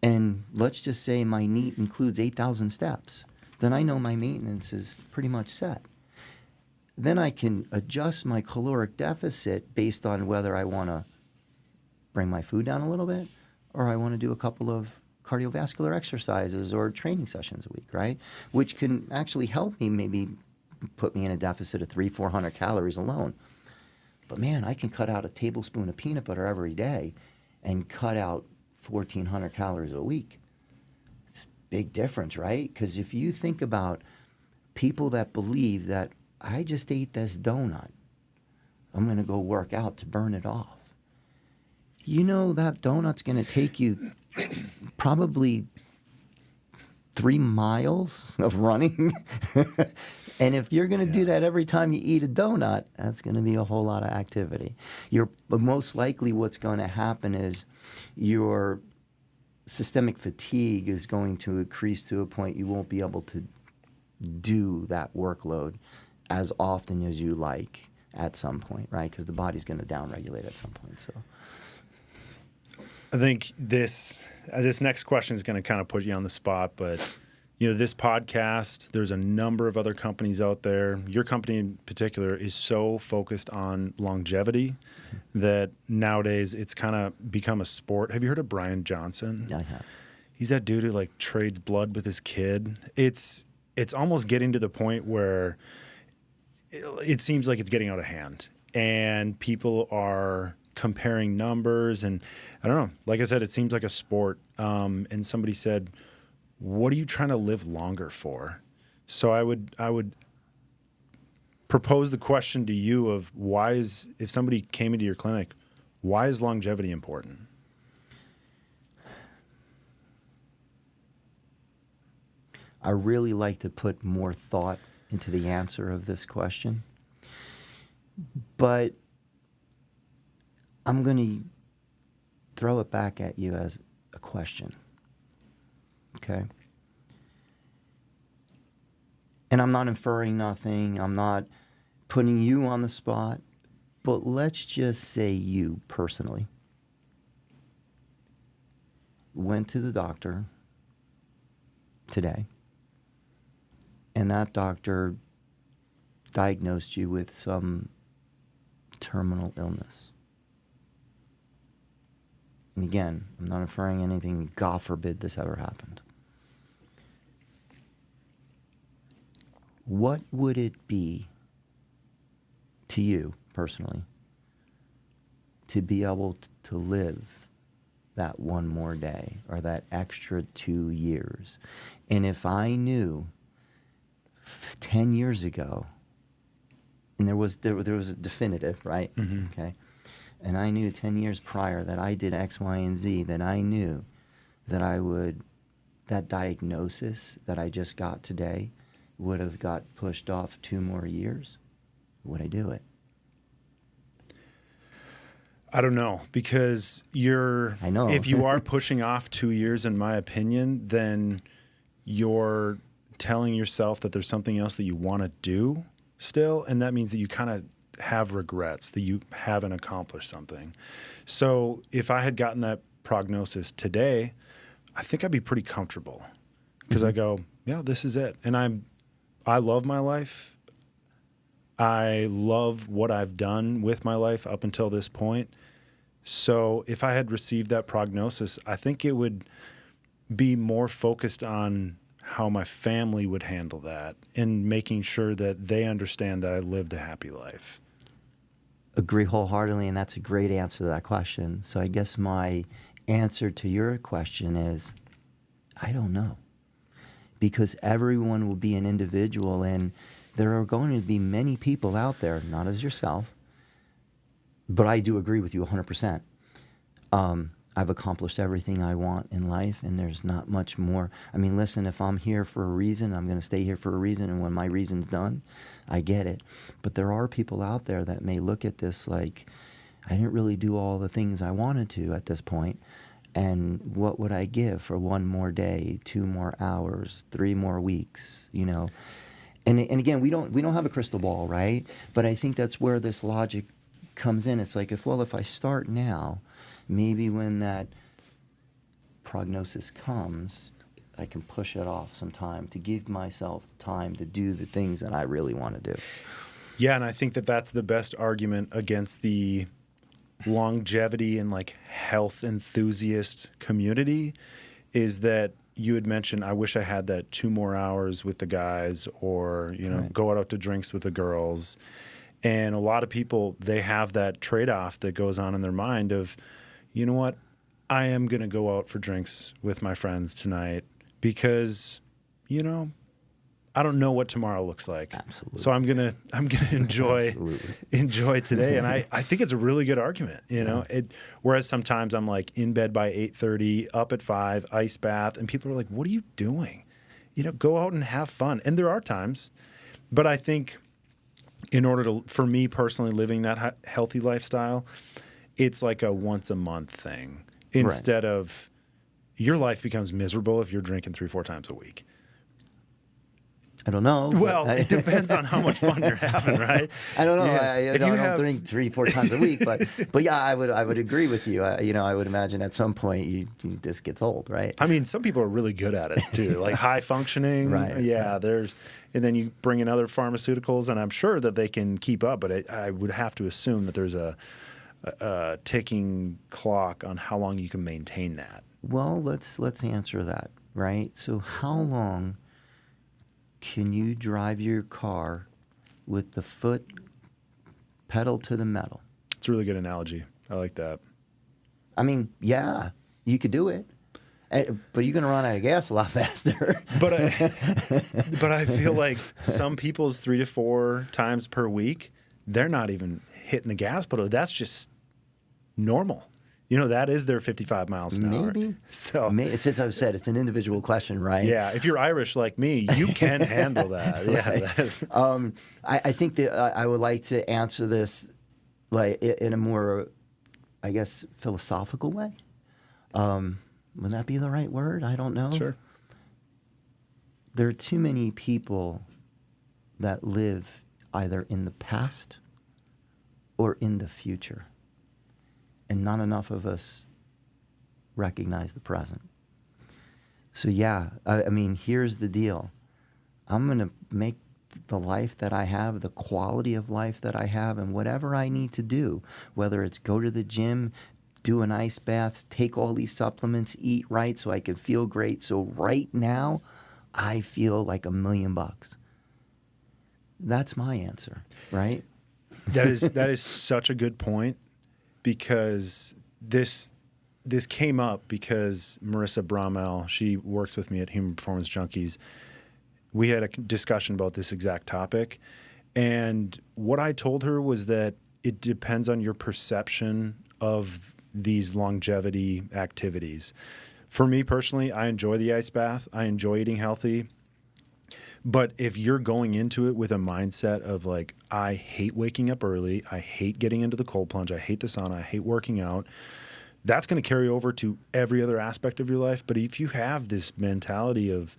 and let's just say my NEAT includes 8,000 steps, then I know my maintenance is pretty much set. Then I can adjust my caloric deficit based on whether I want to bring my food down a little bit or I want to do a couple of cardiovascular exercises or training sessions a week, right? Which can actually help me maybe put me in a deficit of 300-400 calories alone. But man, I can cut out a tablespoon of peanut butter every day and cut out 1,400 calories a week. It's a big difference, right? Because if you think about people that believe that I just ate this donut, I'm going to go work out to burn it off. You know that donut's going to take you probably 3 miles of running. And if you're going to do that every time you eat a donut, that's going to be a whole lot of activity. But most likely what's going to happen is your systemic fatigue is going to increase to a point you won't be able to do that workload as often as you like at some point, right? Because the body's going to downregulate at some point. So, I think this next question is going to kind of put you on the spot, but this podcast, there's a number of other companies out there. Your company in particular is so focused on longevity that nowadays it's kind of become a sport. Have you heard of Brian Johnson? I have. He's that dude who like trades blood with his kid. It's almost getting to the point where it seems like it's getting out of hand, and people are comparing numbers, and I don't know. Like I said, it seems like a sport. And somebody said, "What are you trying to live longer for?" So I would propose the question to you of if somebody came into your clinic, why is longevity important? I really like to put more thought into the answer of this question. But I'm going to throw it back at you as a question. Okay? And I'm not inferring nothing. I'm not putting you on the spot. But let's just say you personally went to the doctor today, and that doctor diagnosed you with some terminal illness. And again, I'm not inferring anything. God forbid this ever happened. What would it be to you personally to be able to live that one more day or that extra 2 years? And if I knew 10 years ago, and there was a definitive, right? Mm-hmm. Okay. And I knew 10 years prior that I did X, Y, and Z, that I knew that that diagnosis that I just got today would have got pushed off 2 more years, would I do it? I don't know, because I know. if you are pushing off 2 years, in my opinion, then you're telling yourself that there's something else that you want to do still, and that means that you kind of have regrets that you haven't accomplished something. So if I had gotten that prognosis today, I think I'd be pretty comfortable, because I go, yeah, this is it. And I love my life. I love what I've done with my life up until this point. So if I had received that prognosis, I think it would be more focused on how my family would handle that and making sure that they understand that I lived a happy life. Agree wholeheartedly, and that's a great answer to that question. So I guess my answer to your question is, I don't know. Because everyone will be an individual, and there are going to be many people out there, not as yourself, but I do agree with you 100%. I've accomplished everything I want in life, and there's not much more. I mean, listen, if I'm here for a reason, I'm going to stay here for a reason, and when my reason's done, I get it. But there are people out there that may look at this like, I didn't really do all the things I wanted to at this point, and what would I give for 1 more day, 2 more hours, 3 more weeks, you know? And again, we don't have a crystal ball, right? But I think that's where this logic comes in. It's like, if I start now, maybe when that prognosis comes, I can push it off some time to give myself time to do the things that I really want to do. Yeah, and I think that that's the best argument against the longevity and like health enthusiast community, is that you had mentioned, I wish I had that 2 more hours with the guys, or, you know, go out to drinks with the girls. And a lot of people, they have that trade-off that goes on in their mind of, you know what, I am going to go out for drinks with my friends tonight because, you know, I don't know what tomorrow looks like. Absolutely. So I'm gonna enjoy today. And I think it's a really good argument, you know. Whereas sometimes I'm like in bed by 8:30, up at 5, ice bath, and people are like, what are you doing? You know, go out and have fun. And there are times, but I think in order for me personally living that healthy lifestyle, it's like a once a month thing instead of your life becomes miserable if you're drinking 3-4 times a week. I don't know. Well, it depends on how much fun you're having, right? I don't know. Yeah. I don't drink 3-4 times a week, but yeah, I would agree with you. I would imagine at some point this gets old, right? I mean, some people are really good at it too, like high functioning. Right. Yeah, and then you bring in other pharmaceuticals, and I'm sure that they can keep up, but I would have to assume that there's a ticking clock on how long you can maintain that. Well, let's answer that, right? So how long can you drive your car with the foot pedal to the metal? It's a really good analogy. I like that. I mean, yeah, you could do it, but you're going to run out of gas a lot faster. But I feel like some people's 3 to 4 times per week, they're not even hitting the gas pedal. That's just normal. that is their 55 miles an hour. Maybe. So Since I've said it's an individual question, right? yeah, if you're Irish like me, you can handle that. Yeah. I think that I would like to answer this like in a more, I guess, philosophical way. Would that be the right word? I don't know. Sure. There are too many people that live either in the past or in the future, and not enough of us recognize the present. So yeah, I mean, here's the deal. I'm going to make the life that I have, the quality of life that I have, and whatever I need to do, whether it's go to the gym, do an ice bath, take all these supplements, eat right so I can feel great. So right now, I feel like $1,000,000. That's my answer, right? That is such a good point, because this came up because Marissa Bromell, she works with me at Human Performance Junkies. We had a discussion about this exact topic, and what I told her was that it depends on your perception of these longevity activities. For me personally, I enjoy the ice bath. I enjoy eating healthy. But if you're going into it with a mindset of like, I hate waking up early, I hate getting into the cold plunge, I hate the sauna, I hate working out, that's going to carry over to every other aspect of your life. But if you have this mentality of,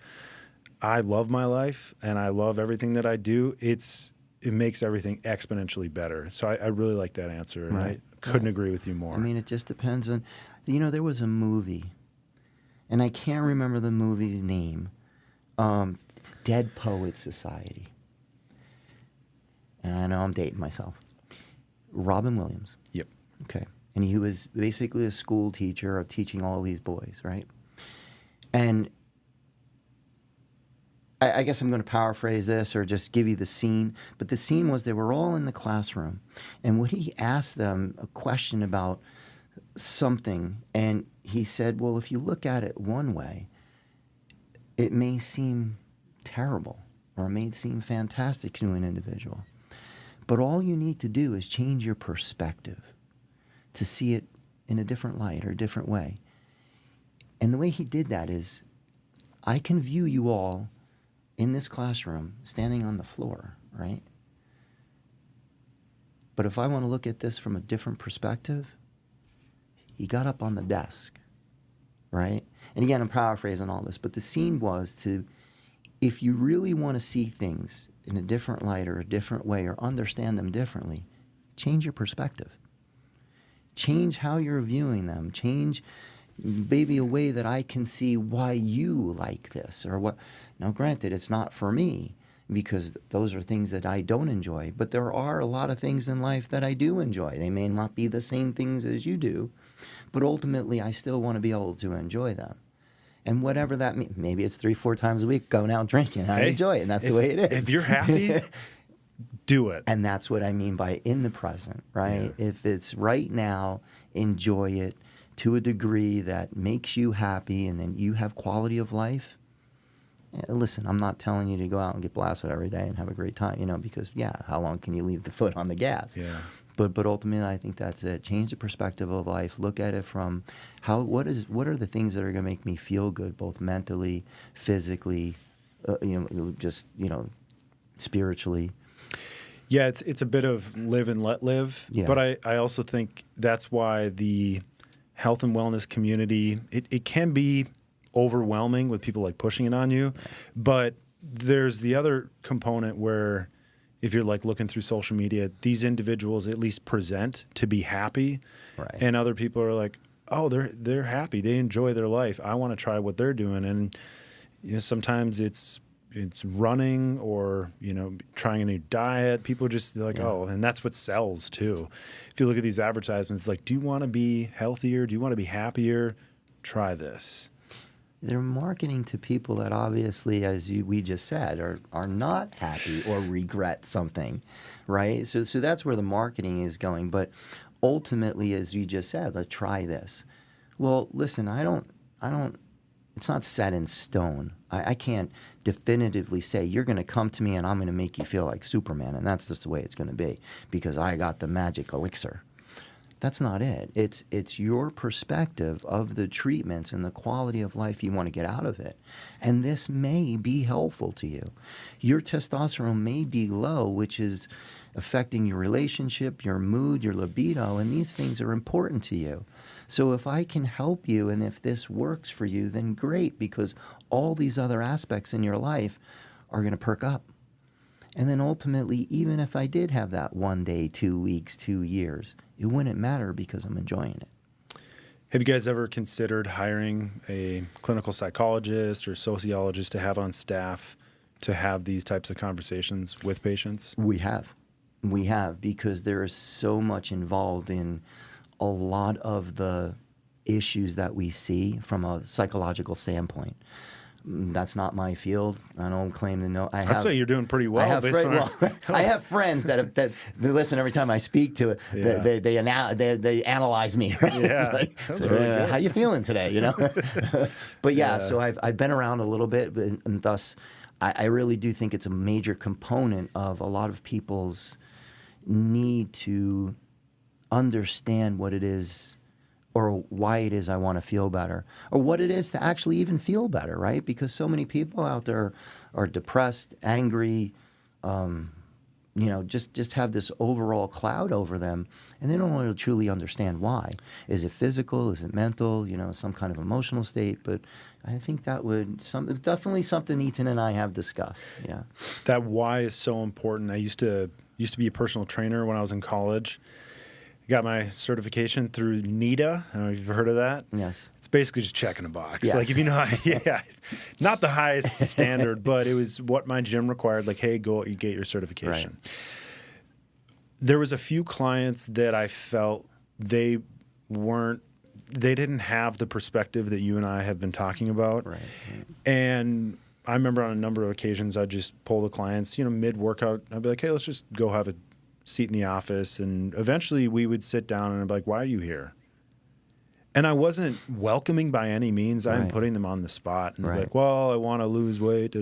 I love my life and I love everything that I do, it makes everything exponentially better. So I really like that answer, and Right. I couldn't agree with you more. I mean, it just depends on, there was a movie, and I can't remember the movie's name, Dead Poets Society. And I know I'm dating myself. Robin Williams. Yep. Okay. And he was basically a school teacher of teaching all these boys, right? And I guess I'm going to paraphrase this or just give you the scene. But the scene was they were all in the classroom. And when he asked them a question about something, and he said, well, if you look at it one way, it may seem terrible or it may seem fantastic to an individual. But all you need to do is change your perspective to see it in a different light or a different way. And the way he did that is, I can view you all in this classroom standing on the floor, right? But if I want to look at this from a different perspective, he got up on the desk, right? And again, I'm paraphrasing all this, but the scene was to, if you really want to see things in a different light or a different way or understand them differently, change your perspective. Change how you're viewing them. Change maybe a way that I can see why you like this or what. Now, granted, it's not for me because those are things that I don't enjoy, but there are a lot of things in life that I do enjoy. They may not be the same things as you do, but ultimately I still want to be able to enjoy them. And whatever that means, maybe it's 3-4 times a week going out drinking. I enjoy it, and that's the way it is. If you're happy, do it. And that's what I mean by in the present, right? Yeah. If it's right now, enjoy it to a degree that makes you happy and then you have quality of life. Listen, I'm not telling you to go out and get blasted every day and have a great time, because, how long can you leave the foot on the gas? Yeah. But ultimately, I think that's it. Change the perspective of life. Look at it from what are the things that are going to make me feel good, both mentally, physically, spiritually. Yeah, it's a bit of live and let live. Yeah. But I also think that's why the health and wellness community, it can be overwhelming with people like pushing it on you. Yeah. But there's the other component where if you're like looking through social media, these individuals at least present to be happy. Right. And other people are like, oh, they're happy. They enjoy their life. I want to try what they're doing. And sometimes it's running or, trying a new diet. People just like, oh, and that's what sells too. If you look at these advertisements, like, do you want to be healthier? Do you want to be happier? Try this. They're marketing to people that obviously, as we just said, are not happy or regret something, right? So that's where the marketing is going. But ultimately, as you just said, let's try this. Well, listen, I don't. It's not set in stone. I can't definitively say you're going to come to me and I'm going to make you feel like Superman, and that's just the way it's going to be because I got the magic elixir. That's not it. It's your perspective of the treatments and the quality of life you want to get out of it. And this may be helpful to you. Your testosterone may be low, which is affecting your relationship, your mood, your libido, and these things are important to you. So if I can help you and if this works for you, then great, because all these other aspects in your life are going to perk up. And then ultimately, even if I did have that 1 day, 2 weeks, 2 years, it wouldn't matter because I'm enjoying it. Have you guys ever considered hiring a clinical psychologist or sociologist to have on staff to have these types of conversations with patients? We have. We have, because there is so much involved in a lot of the issues that we see from a psychological standpoint. That's not my field. I don't claim to know. I'd say you're doing pretty well. I have friends that they listen every time I speak to it. Yeah. They analyze me. Right? Yeah, like, so, really good. how you feeling today? You know. But yeah, so I've been around a little bit, and thus I really do think it's a major component of a lot of people's need to understand what it is, or why it is I want to feel better, or what it is to actually even feel better, right? Because so many people out there are depressed, angry, just have this overall cloud over them, and they don't really truly understand why. Is it physical? Is it mental? Some kind of emotional state? But I think that definitely something Ethan and I have discussed. Yeah, that why is so important. I used to be a personal trainer when I was in college. Got my certification through NEDA. I don't know if you've heard of that. Yes. It's basically just checking a box. Yes. Like, if you know how, not the highest standard, but it was what my gym required. Like, hey, go you get your certification. Right. There was a few clients that I felt they didn't have the perspective that you and I have been talking about. Right. And I remember on a number of occasions, I'd just pull the clients, mid-workout. I'd be like, hey, let's just go have a seat in the office, and eventually we would sit down and I'd be like, why are you here? And I wasn't welcoming by any means. I'm putting them on the spot and be like, well, I want to lose weight,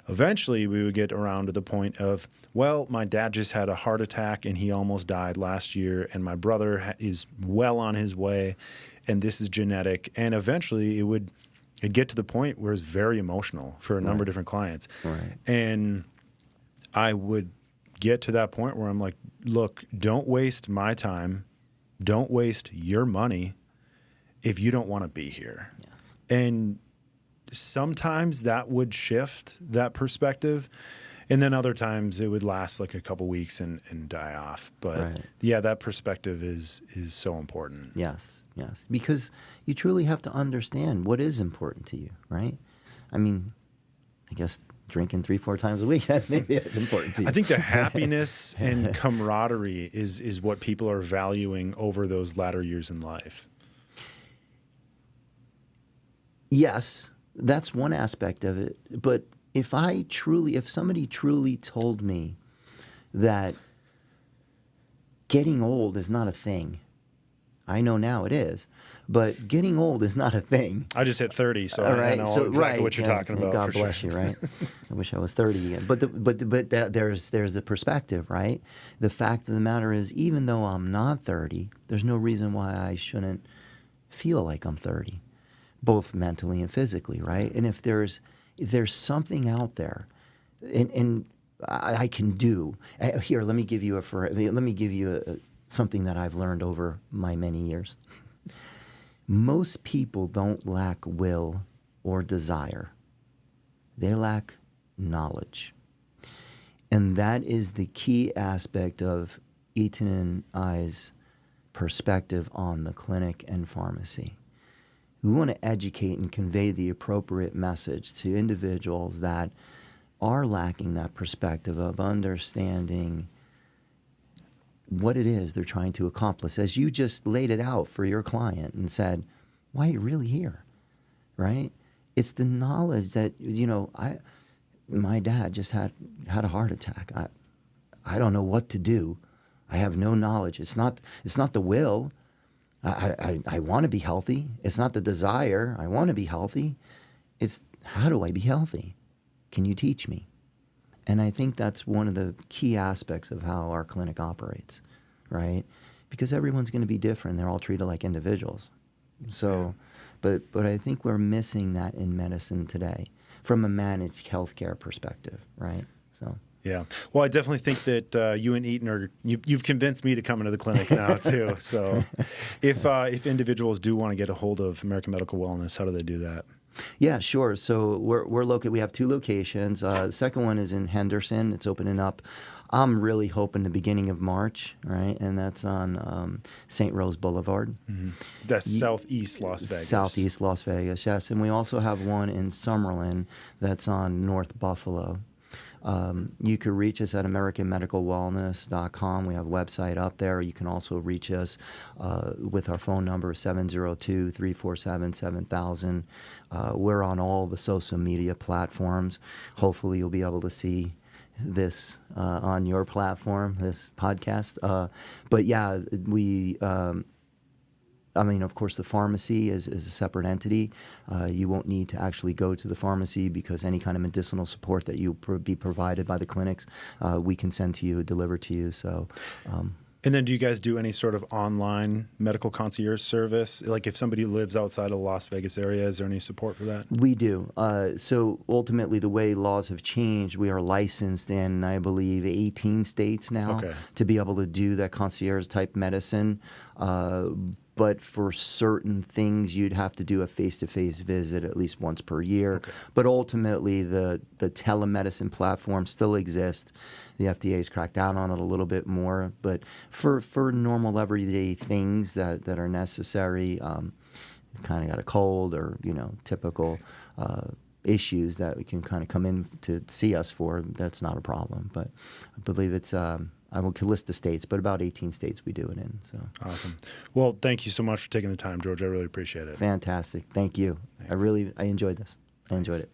Eventually we would get around to the point of, well, my dad just had a heart attack and he almost died last year, and my brother is well on his way, and this is genetic. And eventually it'd get to the point where it's very emotional for a number of different clients. Right. And I would get to that point where I'm like, look, don't waste my time. Don't waste your money if you don't want to be here. Yes. And sometimes that would shift that perspective. And then other times it would last like a couple weeks and die off. But that perspective is so important. Yes, yes. Because you truly have to understand what is important to you, right? I mean, I guess drinking 3-4 times a week, maybe that's important to you. I think the happiness and camaraderie is what people are valuing over those latter years in life. Yes, that's one aspect of it. But if somebody truly told me that getting old is not a thing, I know now it is, but getting old is not a thing. I just hit 30, so I know exactly what you're talking about. God bless you, right? I wish I was 30 again. But there's the perspective, right? The fact of the matter is, even though I'm not 30, there's no reason why I shouldn't feel like I'm 30, both mentally and physically, right? And if there's something out there, and I can do here. Let me give you something that I've learned over my many years. Most people don't lack will or desire. They lack knowledge. And that is the key aspect of Ethan and I's perspective on the clinic and pharmacy. We want to educate and convey the appropriate message to individuals that are lacking that perspective of understanding what it is they're trying to accomplish. As you just laid it out for your client and said, why are you really here, right? It's the knowledge that, my dad just had a heart attack. I don't know what to do. I have no knowledge. It's not the will. I want to be healthy. It's not the desire. I want to be healthy. It's how do I be healthy? Can you teach me? And I think that's one of the key aspects of how our clinic operates, right? because everyone's going to be different. They're all treated like individuals. So, but I think we're missing that in medicine today from a managed healthcare perspective, right? So. Yeah. Well, I definitely think that you and Eaton you've convinced me to come into the clinic now too. So if individuals do want to get a hold of American Medical Wellness, how do they do that? Yeah, sure. So we're located. We have 2 locations. The second one is in Henderson. It's opening up. I'm really hoping the beginning of March, right? And that's on St. Rose Boulevard. Mm-hmm. That's southeast Las Vegas. Southeast Las Vegas, yes. And we also have one in Summerlin that's on North Buffalo. You could reach us at AmericanMedicalWellness.com. We have a website up there. You can also reach us with our phone number, 702-347-7000. We're on all the social media platforms. Hopefully you'll be able to see this on your platform, this podcast. But yeah, I mean, of course, the pharmacy is a separate entity. You won't need to actually go to the pharmacy because any kind of medicinal support that you be provided by the clinics, we can send to you, deliver to you. So, and then do you guys do any sort of online medical concierge service? Like if somebody lives outside of the Las Vegas area, is there any support for that? We do. So ultimately, the way laws have changed, we are licensed in, I believe, 18 states now to be able to do that concierge-type medicine. But for certain things, you'd have to do a face-to-face visit at least once per year. Okay. But ultimately, the telemedicine platform still exists. The FDA's cracked down on it a little bit more. But for normal everyday things that are necessary, kind of got a cold or, typical issues that we can kind of come in to see us for, that's not a problem. But I believe it's... I could list the states, but about 18 states we do it in. So awesome. Well, thank you so much for taking the time, George. I really appreciate it. Fantastic. Thank you. Thanks. I enjoyed this. I enjoyed it.